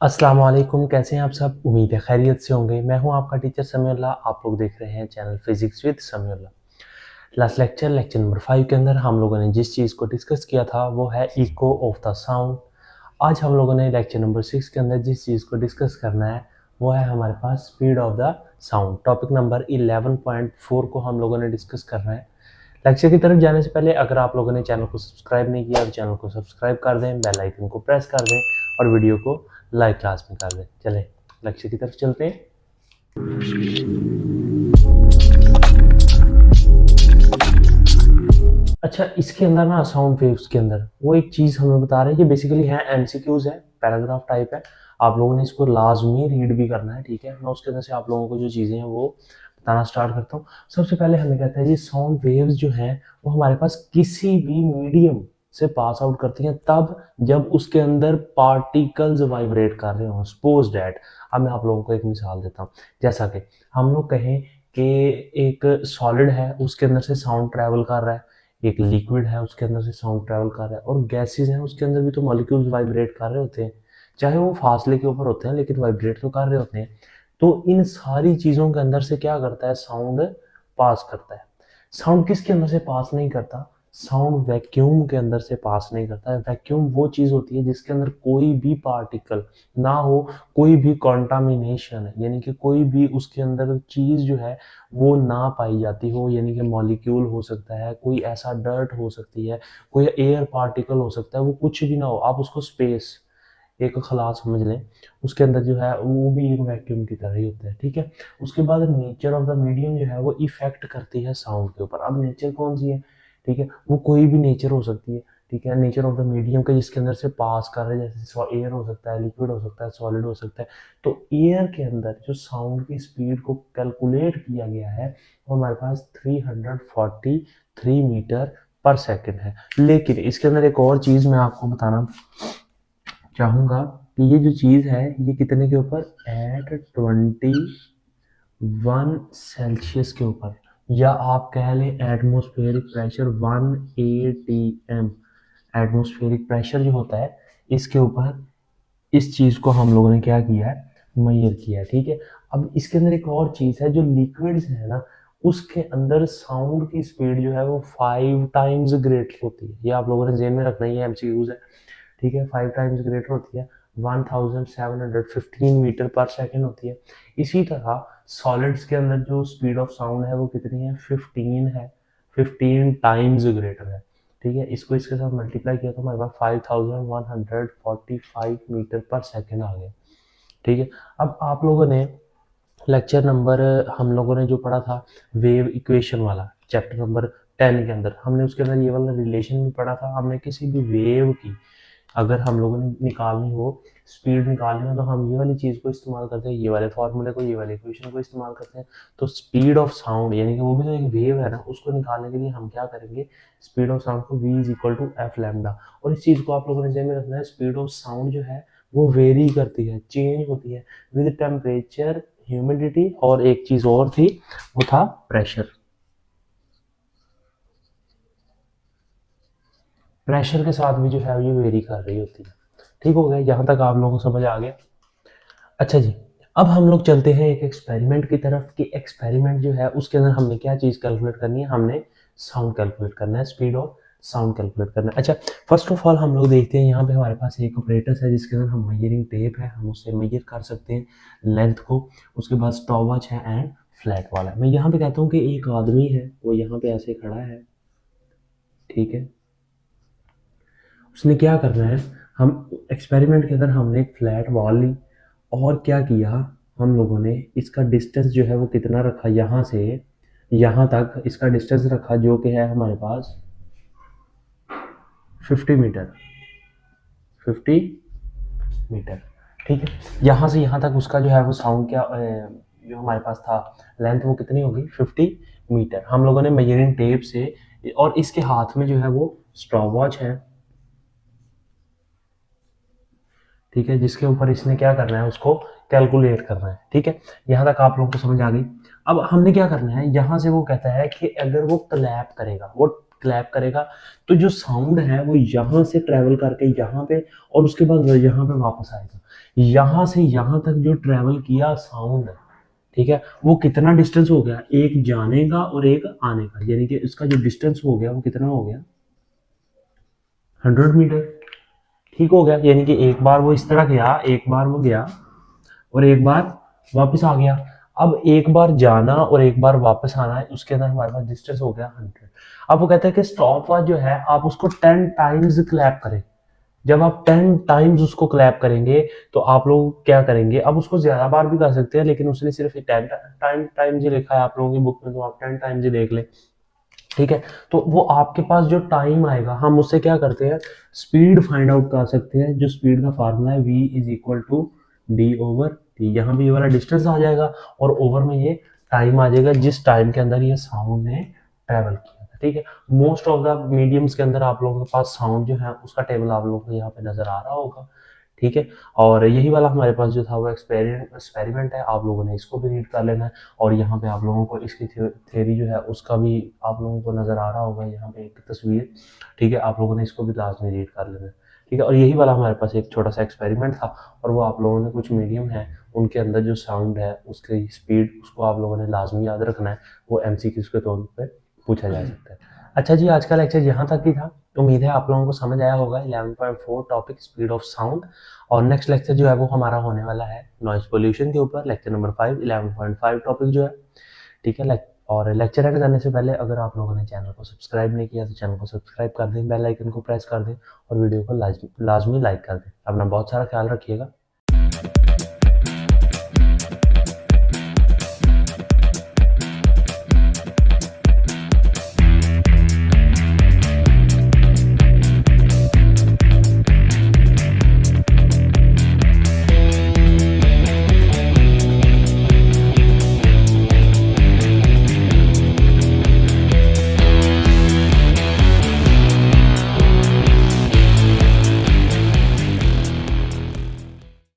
अस्सलाम वालेकुम, कैसे हैं आप सब? उम्मीद है खैरियत से होंगे। मैं हूं आपका टीचर समीउल्लाह। आप लोग देख रहे हैं channel physics with Samiullah. Last lecture number 5 के अंदर हम लोगों ने जिस चीज़ को डिस्कस किया था वो है इको ऑफ द साउंड। आज हम लोगों ने लेक्चर नंबर 6 के अंदर जिस चीज़ को डिस्कस करना है वो है हमारे पास speed of the sound. Topic number 11.4 को हम लोगों ने डिस्कस करना है। लेक्चर की तरफ जाने से पहले अगर आप लोगों ने चैनल को सब्सक्राइब नहीं किया तो चैनल को सब्सक्राइब कर दें, बेल आइकन को प्रेस कर दें और वीडियो को लाइक क्लास में कर दें। चलें लेक्चर की तरफ चलते हैं। अच्छा, इसके अंदर ना साउंड वेव्स के अंदर वो एक चीज़ हमें बता रहे हैं। ये बेसिकली है एमसीक्यूज है, पैराग्राफ टाइप है। आप लोगों ने इसको लाजमी रीड भी करना है, ठीक है। मैं उसके अंदर से आप लोगों को जो चीज़ें हैं वो बताना स्टार्ट करता हूँ। सबसे पहले हमें कहता है जी साउंड वेव्स जो हैं वो हमारे पास किसी भी मीडियम से पास आउट करती हैं तब जब उसके अंदर पार्टिकल्स वाइब्रेट कर रहे हों। सपोज डैट, अब मैं आप लोगों को एक मिसाल देता हूँ। जैसा कि हम लोग कहें कि एक सॉलिड है, उसके अंदर से साउंड ट्रैवल कर रहा है, एक लिक्विड है उसके अंदर से साउंड ट्रैवल कर रहा है, और गैसेज हैं उसके अंदर भी तो मॉलिक्यूल्स वाइब्रेट कर रहे होते हैं, चाहे वो फासले के ऊपर होते हैं लेकिन वाइब्रेट तो कर रहे होते हैं। तो इन सारी चीज़ों के अंदर से क्या करता है, साउंड पास करता है। साउंड किसके अंदर से पास नहीं करता? साउंड वैक्यूम के अंदर से पास नहीं करता है। वैक्यूम वो चीज़ होती है जिसके अंदर कोई भी पार्टिकल ना हो, कोई भी कॉन्टामिनेशन यानी कि कोई भी उसके अंदर चीज़ जो है वो ना पाई जाती हो, यानी कि मॉलिक्यूल हो सकता है, कोई ऐसा डर्ट हो सकती है, कोई एयर पार्टिकल हो सकता है, वो कुछ भी ना हो, आप उसको स्पेस एक खला समझ लें। उसके अंदर जो है वो भी एक वैक्यूम की तरह ही होता है, ठीक है। उसके बाद नेचर ऑफ द मीडियम जो है वो इफेक्ट करती है साउंड के ऊपर। अब नेचर कौन सी है, ठीक है, वो कोई भी नेचर हो सकती है, ठीक है। नेचर ऑफ द मीडियम का जिसके अंदर से पास कर रहे हैं, जैसे एयर हो सकता है, लिक्विड हो सकता है, सॉलिड हो सकता है। तो एयर के अंदर जो साउंड की स्पीड को कैलकुलेट किया गया है वो हमारे पास 343 मीटर पर सेकेंड है। लेकिन इसके अंदर एक और चीज़ मैं आपको बताना चाहूँगा कि ये जो चीज़ है ये कितने के ऊपर, एट 21 सेल्सियस के ऊपर, या आप कह लें atmospheric pressure 1 atm। Atmospheric pressure जो होता है इसके ऊपर इस चीज़ को हम लोगों ने क्या किया है, मेजर किया है, ठीक है। अब इसके अंदर एक और चीज़ है, जो लिक्विड्स है ना उसके अंदर साउंड की स्पीड जो है वो 5 टाइम्स ग्रेटर होती है। ये आप लोगों ने जेन में रखना ही है, एमसीक्यूज है, ठीक है। 5 टाइम्स ग्रेटर होती है, 1715 मीटर पर सेकेंड होती है। इसी तरह सॉलिड्स के अंदर जो स्पीड ऑफ साउंड है वो कितनी है, 15 है, 15 टाइम्स ग्रेटर है, ठीक है। इसको इसके साथ मल्टीप्लाई किया तो हमारे पास 5145 मीटर पर सेकेंड आ गया, ठीक है। अब आप लोगों ने लेक्चर नंबर हम लोगों ने जो पढ़ा था वेव इक्वेशन वाला, चैप्टर नंबर 10 के अंदर हमने उसके अंदर ये वाला रिलेशन भी पढ़ा था। हमने किसी भी वेव की अगर हम लोगों ने निकालनी हो, स्पीड निकालनी हो, तो हम ये वाली चीज़ को इस्तेमाल करते हैं, ये वाले फार्मूले को, ये वाले इक्वेशन को इस्तेमाल करते हैं। तो स्पीड ऑफ साउंड यानी कि वो भी तो एक वेव है ना, उसको निकालने के लिए हम क्या करेंगे, स्पीड ऑफ साउंड को v is equal to F lambda. और इस चीज़ को आप लोगों ने ध्यान में रखना है, स्पीड ऑफ साउंड जो है वो वेरी करती है, चेंज होती है विद टेम्परेचर, ह्यूमिडिटी, और एक चीज़ और थी वो था प्रेशर। प्रेशर के साथ भी जो है ये वेरी कर रही होती है। ठीक हो गया, यहाँ तक आप लोगों को समझ आ गया। अच्छा जी, अब हम लोग चलते हैं एक एक्सपेरिमेंट की तरफ कि एक्सपेरिमेंट जो है उसके अंदर हमने क्या चीज़ कैलकुलेट करनी है, हमने साउंड कैलकुलेट करना है, स्पीड और साउंड कैलकुलेट करना है। अच्छा, फर्स्ट ऑफ ऑल हम लोग देखते हैं यहाँ पे हमारे पास एक ऑपरेटर्स है जिसके अंदर हम मेजरिंग टेप है, हम उससे मेजर कर सकते हैं लेंथ को। उसके बाद स्टॉप वॉच है एंड फ्लैट वाला है। मैं यहाँ पे कहता हूँ कि एक आदमी है वो यहाँ पे ऐसे खड़ा है, ठीक है। उसने क्या करना है, हम एक्सपेरिमेंट के अंदर हमने एक फ्लैट वॉल ली और क्या किया, हम लोगों ने इसका डिस्टेंस जो है वो कितना रखा, यहाँ से यहाँ तक इसका डिस्टेंस रखा जो कि है हमारे पास 50 मीटर, 50 मीटर, ठीक है। यहाँ से यहाँ तक उसका जो है वो साउंड क्या जो हमारे पास था लेंथ वो कितनी होगी, 50 मीटर। हम लोगों ने मेजरिंग टेप से, और इसके हाथ में जो है वो स्टॉप वॉच है, ठीक है, जिसके ऊपर इसने क्या करना है, उसको कैलकुलेट करना है, ठीक है। यहाँ तक आप लोगों को समझ आ गई। अब हमने क्या करना है, यहाँ से वो कहता है कि अगर वो क्लैप करेगा, वो क्लैप करेगा तो जो साउंड है वो यहाँ से ट्रैवल करके यहाँ पे और उसके बाद यहाँ पे वापस आएगा। यहाँ से यहाँ तक जो ट्रैवल किया साउंड, ठीक है, वो कितना डिस्टेंस हो गया, एक जाने का और एक आने का, यानी कि इसका जो डिस्टेंस हो गया वो कितना हो गया, 100 मीटर। ठीक हो गया, यानी कि एक बार वो इस तरह गया, एक बार वो गया और एक बार वापस आ गया। अब एक बार जाना और एक बार वापस आना है, उसके अंदर हमारे पास डिस्टेंस हो गया 100। अब वो कहते हैं कि स्टॉप वॉच जो है आप उसको 10 टाइम्स क्लैप करें। जब आप 10 टाइम्स उसको क्लैप करेंगे तो आप लोग क्या करेंगे, अब उसको ज्यादा बार भी कर सकते हैं लेकिन उसने सिर्फ 10 टाइम्स ही लिखा है आप लोगों की बुक में, तो आप 10 टाइम्स ही देख लें। ठीक है, तो वो आपके पास जो टाइम आएगा हम उससे क्या करते हैं, स्पीड फाइंड आउट कर सकते हैं। जो स्पीड का फार्मूला है v is equal to D over T, यहाँ भी ये वाला डिस्टेंस आ जाएगा और ओवर में ये टाइम आ जाएगा जिस टाइम के अंदर ये साउंड ने ट्रेवल किया था। ठीक है, मोस्ट ऑफ द मीडियम्स के अंदर आप लोगों के पास साउंड जो है उसका टेबल आप लोगों को यहाँ पे नजर आ रहा होगा। ठीक है, और यही वाला हमारे पास जो था वो एक्सपेरिमेंट है, आप लोगों ने इसको भी रीड कर लेना है। और यहाँ पे आप लोगों को इसकी थ्योरी जो है उसका भी आप लोगों को नज़र आ रहा होगा यहाँ पे एक तस्वीर। ठीक है, आप लोगों ने इसको भी लाजमी रीड कर लेना है। ठीक है, और यही वाला हमारे पास एक छोटा सा एक्सपेरिमेंट था और वो आप लोगों ने कुछ मीडियम है उनके अंदर जो साउंड है उसकी स्पीड उसको आप लोगों ने लाजमी याद रखना है, वो MCQs के तौर पर पूछा जा सकता है। अच्छा जी, आज का लेक्चर यहाँ तक ही था। उम्मीद है आप लोगों को समझ आया होगा 11.4 टॉपिक स्पीड ऑफ साउंड। और नेक्स्ट लेक्चर जो है वो हमारा होने वाला है नॉइज पोल्यूशन के ऊपर, लेक्चर नंबर 5 11.5 टॉपिक जो है। ठीक है, और लेक्चर एंड करने से पहले अगर आप लोगों ने चैनल को सब्सक्राइब नहीं किया तो चैनल को सब्सक्राइब कर दें, बेल आइकन को प्रेस कर दें और वीडियो को लाजमी लाइक कर दें। अपना बहुत सारा ख्याल रखिएगा।